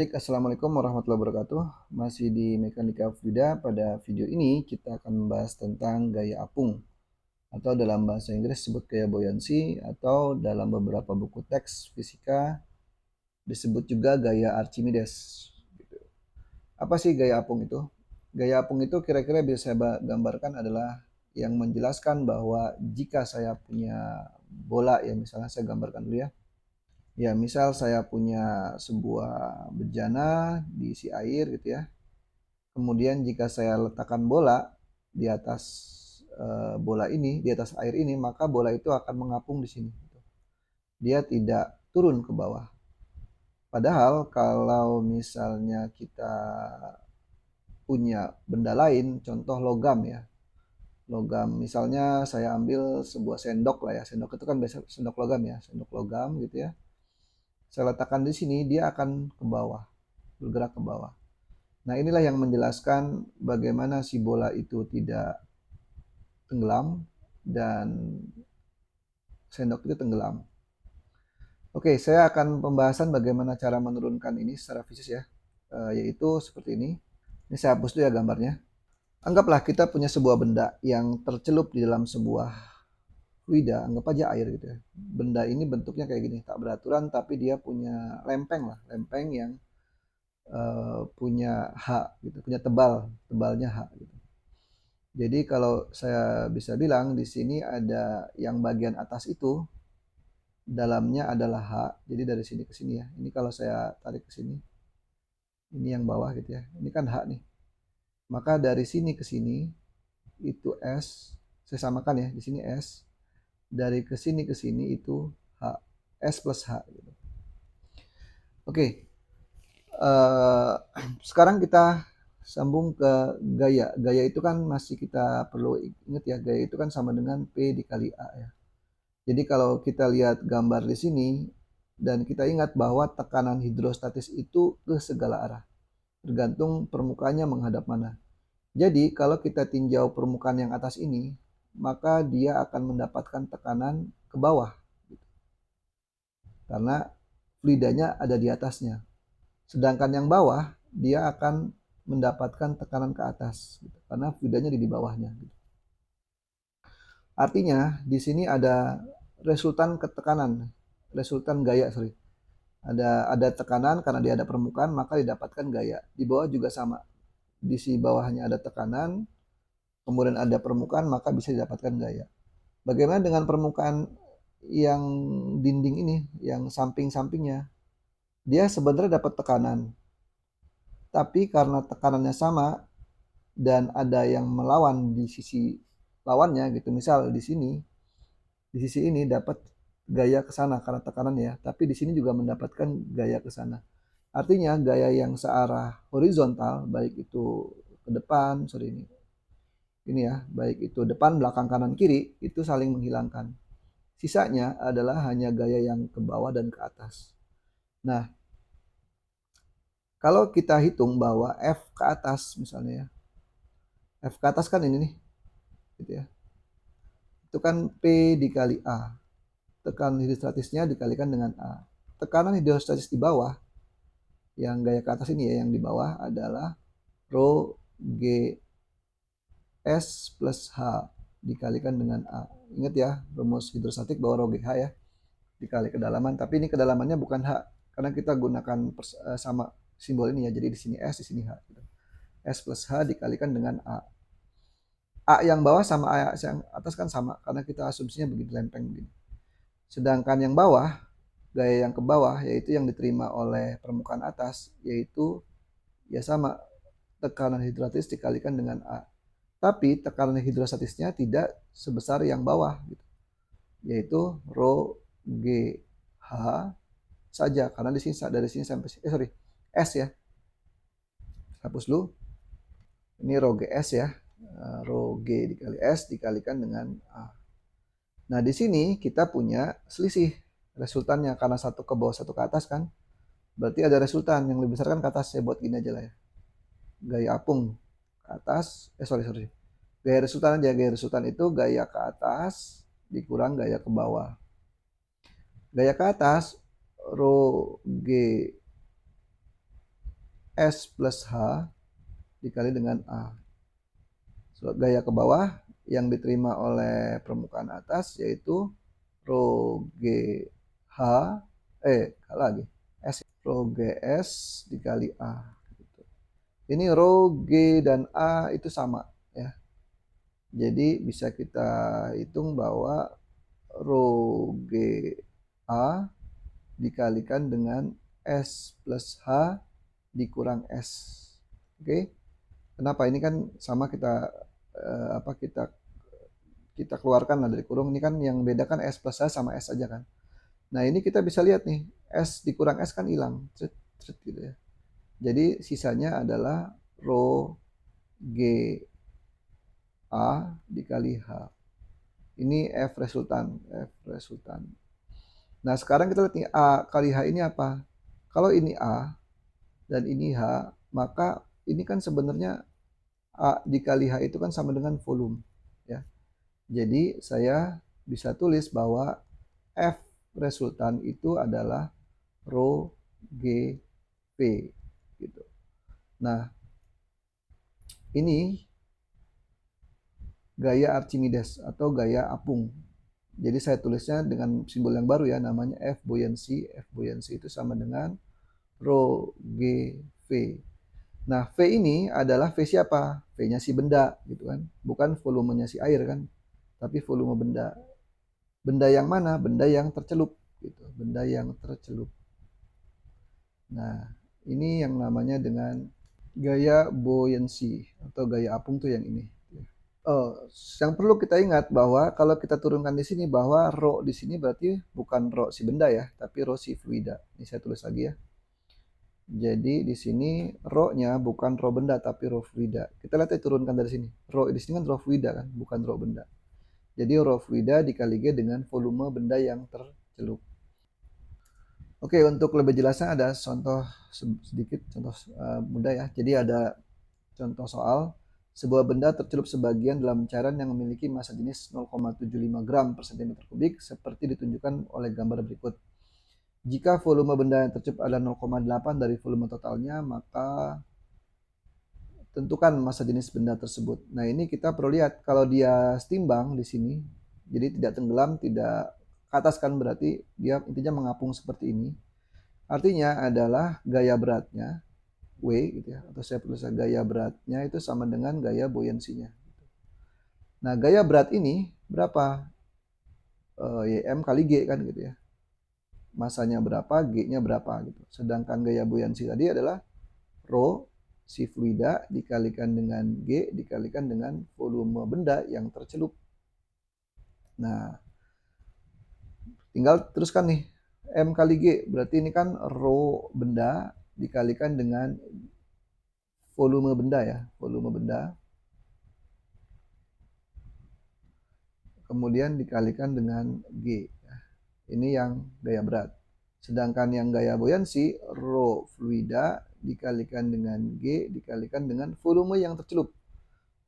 Baik, assalamualaikum warahmatullahi wabarakatuh. Masih di Mekanika Fluida. Pada video ini kita akan membahas tentang gaya apung, atau dalam bahasa Inggris disebut gaya buoyancy, atau dalam beberapa buku teks fisika disebut juga gaya Archimedes. Apa sih gaya apung itu? Gaya apung itu kira-kira bisa saya gambarkan adalah yang menjelaskan bahwa jika saya punya bola, ya misalnya saya gambarkan dulu ya. Ya, misal saya punya sebuah bejana diisi air gitu ya. Kemudian jika saya letakkan bola di atas bola ini, di atas air ini, maka bola itu akan mengapung di sini. Dia tidak turun ke bawah. Padahal kalau misalnya kita punya benda lain, contoh logam ya. Logam, misalnya saya ambil sebuah sendok lah ya. Sendok itu kan biasa sendok logam ya, sendok logam gitu ya. Saya letakkan di sini, dia akan ke bawah, bergerak ke bawah. Nah, inilah yang menjelaskan bagaimana si bola itu tidak tenggelam dan sendok itu tenggelam. Oke, saya akan pembahasan bagaimana cara menurunkan ini secara fisik ya, yaitu seperti ini. Ini saya hapus dulu ya gambarnya. Anggaplah kita punya sebuah benda yang tercelup di dalam sebuah fluida, anggap aja air gitu ya. Benda ini bentuknya kayak gini, tak beraturan tapi dia punya lempeng lah, lempeng yang punya H gitu, punya tebalnya H gitu. Jadi kalau saya bisa bilang di sini ada yang bagian atas itu dalamnya adalah H. Jadi dari sini ke sini ya. Ini kalau saya tarik ke sini, ini yang bawah gitu ya. Ini kan H nih. Maka dari sini ke sini itu S. Saya samakan ya, di sini S. Dari ke sini itu H. S plus H gitu. Oke. Uh, Sekarang kita sambung ke gaya. Gaya itu kan masih kita perlu ingat ya, gaya itu kan sama dengan P dikali A ya. Jadi kalau kita lihat gambar di sini dan kita ingat bahwa tekanan hidrostatis itu ke segala arah, tergantung permukaannya menghadap mana. Jadi kalau kita tinjau permukaan yang atas ini, maka dia akan mendapatkan tekanan ke bawah karena fluidanya ada di atasnya. Sedangkan yang bawah dia akan mendapatkan tekanan ke atas karena fluidanya di bawahnya. Artinya di sini ada resultan ketekanan, resultan gaya, sorry. Ada tekanan karena dia ada permukaan, maka didapatkan gaya. Di bawah juga sama. Di sisi bawahnya ada tekanan, kemudian ada permukaan, maka bisa didapatkan gaya. Bagaimana dengan permukaan yang dinding ini, yang samping-sampingnya? Dia sebenarnya dapat tekanan, tapi karena tekanannya sama dan ada yang melawan di sisi lawannya gitu. Misal di sisi ini dapat gaya ke sana karena tekanan ya, tapi di sini juga mendapatkan gaya ke sana. Artinya gaya yang searah horizontal, baik itu ke depan, sorry ini ya, baik itu depan, belakang, kanan, kiri, itu saling menghilangkan. Sisanya adalah hanya gaya yang ke bawah dan ke atas. Nah, kalau kita hitung bahwa F ke atas misalnya ya, F ke atas kan ini nih, gitu ya. Itu kan P dikali A. Tekanan hidrostatisnya dikalikan dengan A. Tekanan hidrostatis di bawah, yang gaya ke atas ini ya, yang di bawah adalah Rho G S plus H dikalikan dengan A. Ingat ya, rumus hidrostatik bahwa Rho GH ya, dikali kedalaman. Tapi ini kedalamannya bukan H, karena kita gunakan sama simbol ini ya. Jadi di sini S, di sini H. S plus H dikalikan dengan A. A yang bawah sama A yang atas kan sama, karena kita asumsinya begini, lempeng begini. Sedangkan yang bawah, gaya yang ke bawah, yaitu yang diterima oleh permukaan atas, yaitu ya sama, tekanan hidrostatis dikalikan dengan A. Tapi tekanan hidrostatisnya tidak sebesar yang bawah, gitu. Yaitu Rho G H saja, karena di sini dari sini sampai S ya. Hapus dulu. Ini Rho GS ya. Rho G dikali S dikalikan dengan A. Nah, di sini kita punya selisih resultannya karena satu ke bawah satu ke atas kan. Berarti ada resultan yang lebih besar kan ke atas. Saya buat gini aja lah ya. Gaya apung ke atas. Sorry. Gaya resultan aja. Gaya resultan itu gaya ke atas dikurang gaya ke bawah. Gaya ke atas Rho G S plus H dikali dengan A. So, gaya ke bawah yang diterima oleh permukaan atas yaitu rho GH lagi S rho GS dikali A. Ini rho G dan A itu sama ya. Jadi bisa kita hitung bahwa rho GA dikalikan dengan S plus H dikurang S. Oke. Kenapa? Ini kan sama kita kita keluarkan lah dari kurung. Ini kan yang beda kan S plus H sama S aja kan. Nah, ini kita bisa lihat nih, S dikurang S kan hilang. Gitu ya. Jadi sisanya adalah rho G A dikali H. Ini F resultan. Nah, sekarang kita lihat nih, A kali H ini apa? Kalau ini A dan ini H, maka ini kan sebenarnya A dikali H itu kan sama dengan volume. Ya. Jadi saya bisa tulis bahwa F resultan itu adalah rho G P gitu. Nah, ini gaya Archimedes atau gaya apung. Jadi saya tulisnya dengan simbol yang baru ya, namanya F buoyancy. F buoyancy itu sama dengan rho G V. Nah, V ini adalah V siapa? V-nya si benda gitu kan. Bukan volumenya si air kan, tapi volume benda. Benda yang mana? Benda yang tercelup gitu. Benda yang tercelup. Nah, ini yang namanya dengan gaya buoyancy atau gaya apung tuh yang ini. Oh, yang perlu kita ingat bahwa kalau kita turunkan di sini bahwa rho di sini berarti bukan rho si benda ya, tapi rho si fluida. Ini saya tulis lagi ya. Jadi di sini rho-nya bukan rho benda tapi rho fluida. Kita lihat ya turunkan dari sini. Rho di sini kan rho fluida kan, bukan rho benda. Jadi rho fluida dikali G dengan volume benda yang tercelup. Oke, untuk lebih jelasnya ada contoh sedikit contoh mudah ya. Jadi ada contoh soal sebuah benda tercelup sebagian dalam cairan yang memiliki massa jenis 0,75 gram per cm kubik seperti ditunjukkan oleh gambar berikut. Jika volume benda yang tercelup adalah 0,8 dari volume totalnya, maka tentukan massa jenis benda tersebut. Nah, ini kita perlu lihat kalau dia setimbang di sini, jadi tidak tenggelam, tidak ke atas kan berarti dia intinya mengapung seperti ini. Artinya adalah gaya beratnya W gitu ya, atau saya tulis gaya beratnya itu sama dengan gaya buoyancy-nya. Nah, gaya berat ini berapa? YM kali G kan gitu ya. Masanya berapa, G-nya berapa gitu. Sedangkan gaya buoyancy tadi adalah rho si fluida dikalikan dengan G dikalikan dengan volume benda yang tercelup. Nah, tinggal teruskan nih. M kali G berarti ini kan rho benda dikalikan dengan volume benda ya, volume benda. Kemudian dikalikan dengan G. Ini yang gaya berat. Sedangkan yang gaya buoyancy, rho fluida dikalikan dengan G dikalikan dengan volume yang tercelup.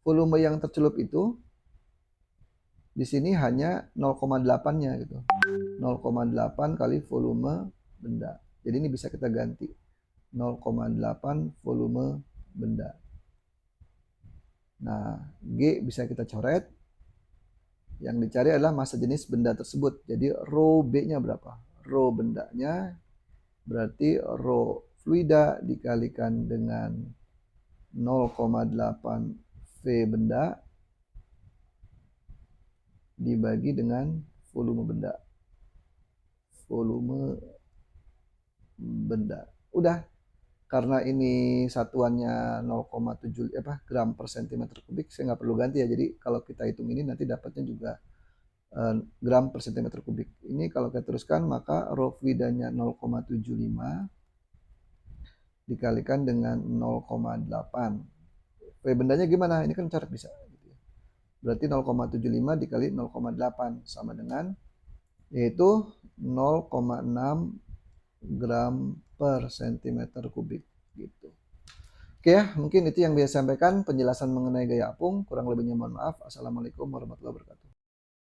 Volume yang tercelup itu di sini hanya 0,8-nya gitu. 0,8 kali volume benda. Jadi ini bisa kita ganti. 0,8 volume benda. Nah, G bisa kita coret. Yang dicari adalah massa jenis benda tersebut. Jadi rho B-nya berapa? Rho bendanya berarti rho fluida dikalikan dengan 0,8 V benda dibagi dengan volume benda. Volume benda. Udah. Karena ini satuannya 0,7 gram per cm kubik, saya nggak perlu ganti ya. Jadi kalau kita hitung ini nanti dapatnya juga gram per cm kubik. Ini kalau kita teruskan maka rho fluidanya 0,75 dikalikan dengan 0,8. V bendanya gimana? Ini kan coret bisa. Berarti 0,75 dikali 0,8 sama dengan yaitu 0,6 gram per cm kubik gitu. Oke ya, mungkin itu yang bisa saya sampaikan penjelasan mengenai gaya apung. Kurang lebihnya mohon maaf. Assalamualaikum warahmatullahi wabarakatuh.